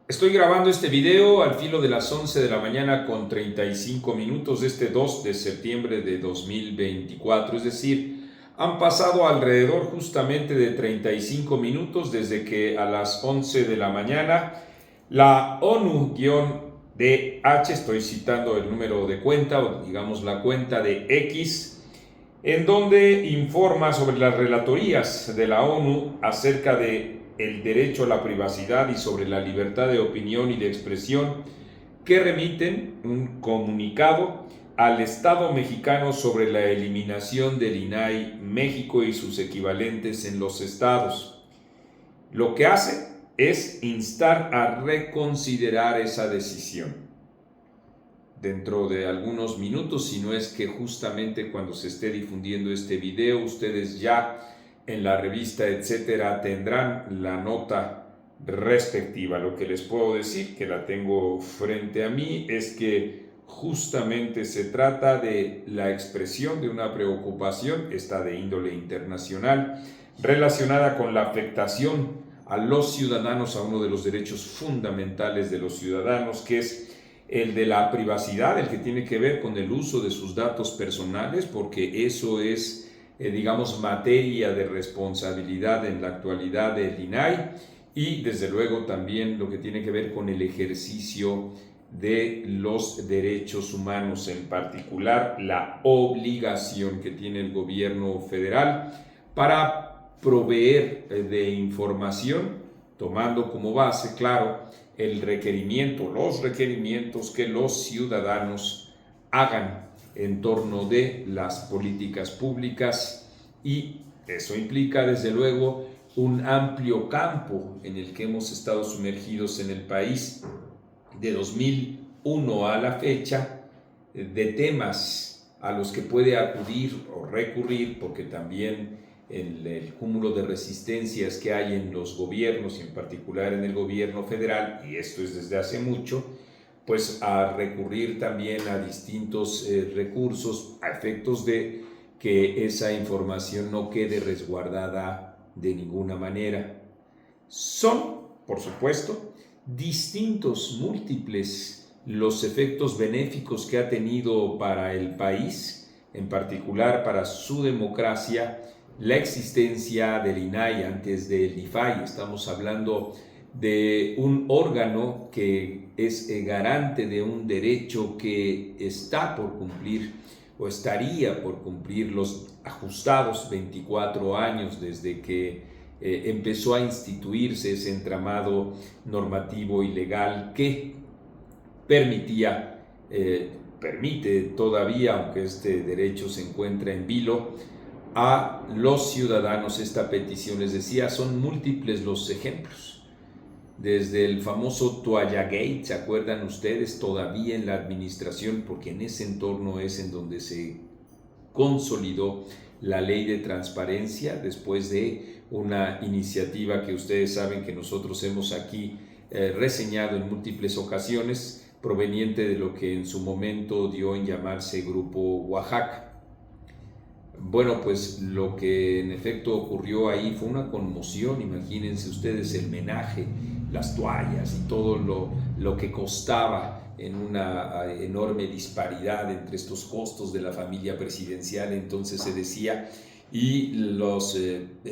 Estoy grabando este video al filo de las 11 de la mañana con 35 minutos de este 2 de septiembre de 2024, es decir, han pasado alrededor justamente de 35 minutos desde que a las 11 de la mañana la ONU-DH, estoy citando el número de cuenta o digamos la cuenta de X, en donde informa sobre las relatorías de la ONU acerca de el derecho a la privacidad y sobre la libertad de opinión y de expresión, que remiten un comunicado al Estado mexicano sobre la eliminación del INAI México y sus equivalentes en los estados. Lo que hace es instar a reconsiderar esa decisión dentro de algunos minutos, si no es que justamente cuando se esté difundiendo este video, ustedes ya en la revista, etcétera, tendrán la nota respectiva. Lo que les puedo decir, que la tengo frente a mí, es que justamente se trata de la expresión de una preocupación, esta de índole internacional, relacionada con la afectación a los ciudadanos, a uno de los derechos fundamentales de los ciudadanos, que es el de la privacidad, el que tiene que ver con el uso de sus datos personales, porque eso es, digamos, materia de responsabilidad en la actualidad del INAI, y desde luego también lo que tiene que ver con el ejercicio de los derechos humanos, en particular la obligación que tiene el gobierno federal para proveer de información, tomando como base, claro, el requerimiento, los requerimientos que los ciudadanos hagan en torno de las políticas públicas, y eso implica desde luego un amplio campo en el que hemos estado sumergidos en el país de 2001 a la fecha, de temas a los que puede acudir o recurrir, porque también el cúmulo de resistencias que hay en los gobiernos y en particular en el gobierno federal, y esto es desde hace mucho, pues a recurrir también a distintos recursos a efectos de que esa información no quede resguardada de ninguna manera. Son, por supuesto, distintos, múltiples los efectos benéficos que ha tenido para el país, en particular para su democracia, la existencia del INAI antes del IFAI. Estamos hablando de un órgano que es garante de un derecho que está por cumplir o estaría por cumplir los ajustados 24 años desde que empezó a instituirse ese entramado normativo y legal que permite todavía, aunque este derecho se encuentra en vilo, a los ciudadanos esta petición. Les decía, son múltiples los ejemplos. Desde el famoso Toalla Gate, ¿se acuerdan ustedes? Todavía en la administración, porque en ese entorno es en donde se consolidó la ley de transparencia, después de una iniciativa que ustedes saben que nosotros hemos aquí reseñado en múltiples ocasiones, proveniente de lo que en su momento dio en llamarse Grupo Oaxaca. Bueno, pues lo que en efecto ocurrió ahí fue una conmoción. Imagínense ustedes el menaje, las toallas y todo lo que costaba, en una enorme disparidad entre estos costos de la familia presidencial, entonces se decía, y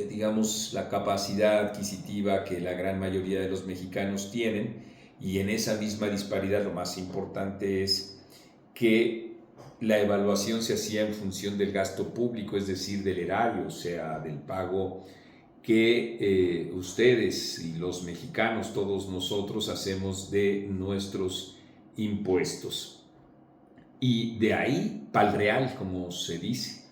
digamos, la capacidad adquisitiva que la gran mayoría de los mexicanos tienen. Y en esa misma disparidad lo más importante es que la evaluación se hacía en función del gasto público, es decir, del erario, o sea, del pago que ustedes y los mexicanos, todos nosotros, hacemos de nuestros impuestos. Y de ahí pa'l real, como se dice.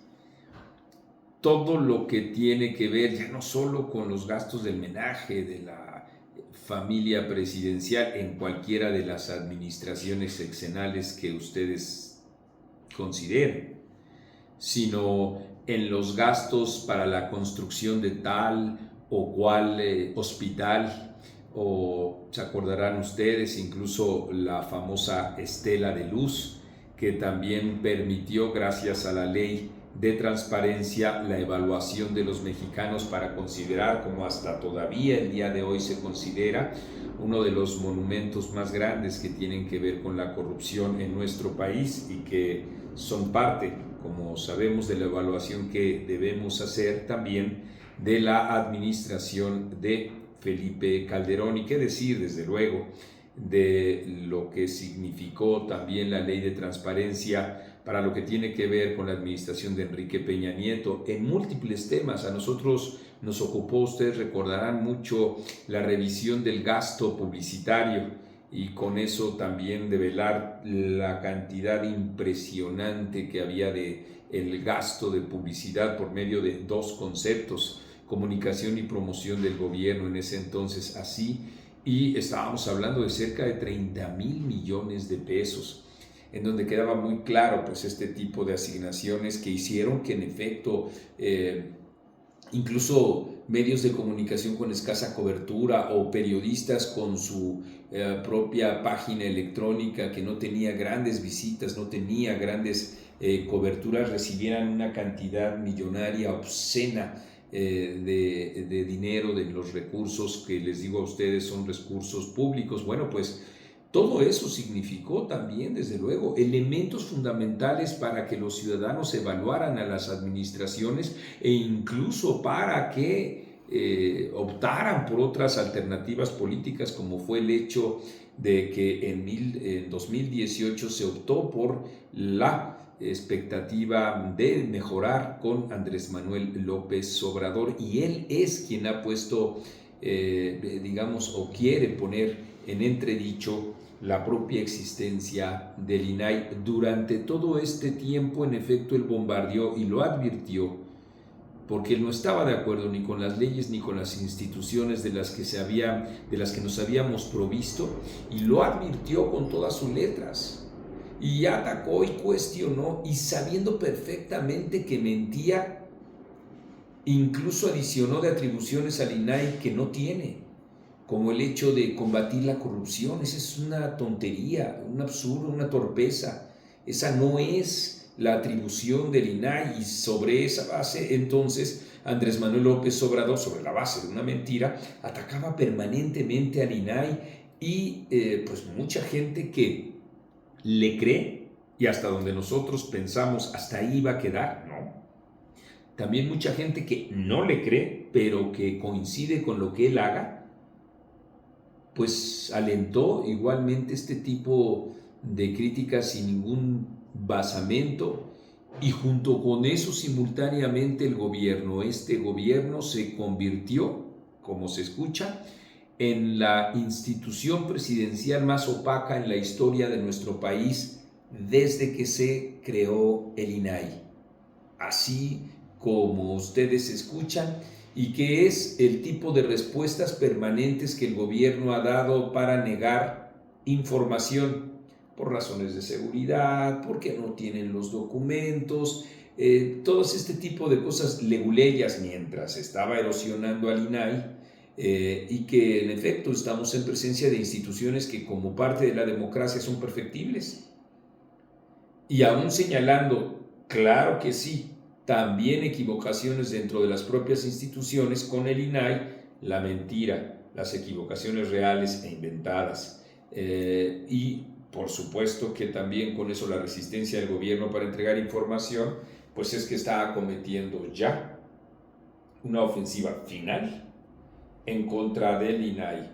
Todo lo que tiene que ver ya no solo con los gastos del menaje de la familia presidencial en cualquiera de las administraciones sexenales que ustedes consideren, sino en los gastos para la construcción de tal o cual hospital, o se acordarán ustedes incluso la famosa estela de luz que también permitió, gracias a la ley de transparencia la evaluación de los mexicanos para considerar, como hasta todavía el día de hoy se considera, uno de los monumentos más grandes que tienen que ver con la corrupción en nuestro país y que son parte, como sabemos, de la evaluación que debemos hacer también de la administración de Felipe Calderón, y qué decir, desde luego, de lo que significó también la ley de transparencia para lo que tiene que ver con la administración de Enrique Peña Nieto en múltiples temas. A nosotros nos ocupó, ustedes recordarán mucho, la revisión del gasto publicitario, y con eso también develar la cantidad impresionante que había de el gasto de publicidad por medio de dos conceptos: comunicación y promoción del gobierno en ese entonces así, y estábamos hablando de cerca de 30,000 millones de pesos, en donde quedaba muy claro pues este tipo de asignaciones que hicieron que en efecto incluso medios de comunicación con escasa cobertura o periodistas con su propia página electrónica que no tenía grandes visitas, no tenía grandes coberturas, recibieran una cantidad millonaria obscena de dinero, de los recursos que les digo a ustedes son recursos públicos. Bueno, pues todo eso significó también, desde luego, elementos fundamentales para que los ciudadanos evaluaran a las administraciones e incluso para que optaran por otras alternativas políticas, como fue el hecho de que en 2018 se optó por la expectativa de mejorar con Andrés Manuel López Obrador, y él es quien ha puesto, digamos, o quiere poner en entredicho la propia existencia del INAI. Durante todo este tiempo, en efecto, él bombardeó y lo advirtió, porque él no estaba de acuerdo ni con las leyes ni con las instituciones de las que nos habíamos provisto, y lo advirtió con todas sus letras. Y atacó y cuestionó, y sabiendo perfectamente que mentía, incluso adicionó de atribuciones al INAI que no tiene, como el hecho de combatir la corrupción. Esa es una tontería, un absurdo, una torpeza. Esa no es la atribución del INAI, y sobre esa base entonces Andrés Manuel López Obrador, sobre la base de una mentira, atacaba permanentemente al INAI, y pues mucha gente que le cree, y hasta donde nosotros pensamos hasta ahí va a quedar, ¿no? También mucha gente que no le cree, pero que coincide con lo que él haga, pues alentó igualmente este tipo de críticas sin ningún basamento, y junto con eso simultáneamente este gobierno se convirtió, como se escucha, en la institución presidencial más opaca en la historia de nuestro país desde que se creó el INAI. Así como ustedes escuchan, y que es el tipo de respuestas permanentes que el gobierno ha dado para negar información, por razones de seguridad, porque no tienen los documentos, todo este tipo de cosas leguleyas mientras estaba erosionando al INAI. Y que en efecto estamos en presencia de instituciones que como parte de la democracia son perfectibles, y aún señalando, claro que sí, también equivocaciones dentro de las propias instituciones con el INAI, la mentira, las equivocaciones reales e inventadas, y por supuesto que también con eso la resistencia del gobierno para entregar información, pues es que está acometiendo ya una ofensiva final en contra del INAI.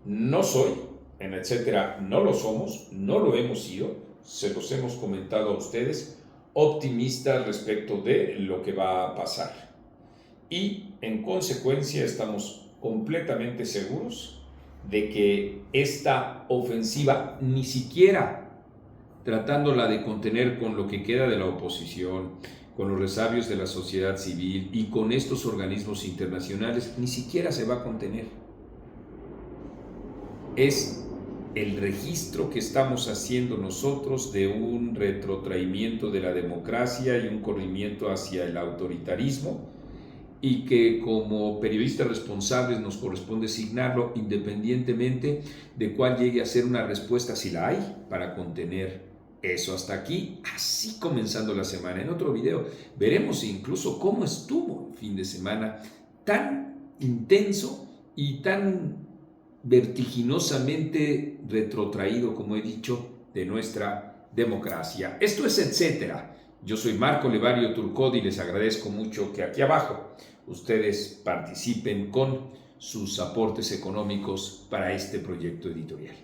No soy, en etcétera, no lo somos, no lo hemos sido, se los hemos comentado a ustedes, optimistas respecto de lo que va a pasar. Y en consecuencia estamos completamente seguros de que esta ofensiva, ni siquiera tratándola de contener con lo que queda de la oposición, con los resabios de la sociedad civil y con estos organismos internacionales, ni siquiera se va a contener. Es el registro que estamos haciendo nosotros de un retrotraimiento de la democracia y un corrimiento hacia el autoritarismo, y que como periodistas responsables nos corresponde signarlo independientemente de cuál llegue a ser una respuesta, si la hay, para contener Eso hasta aquí, así comenzando la semana. En otro video veremos incluso cómo estuvo el fin de semana tan intenso y tan vertiginosamente retrotraído, como he dicho, de nuestra democracia. Esto es Etcétera. Yo soy Marco Levario Turcodi y les agradezco mucho que aquí abajo ustedes participen con sus aportes económicos para este proyecto editorial.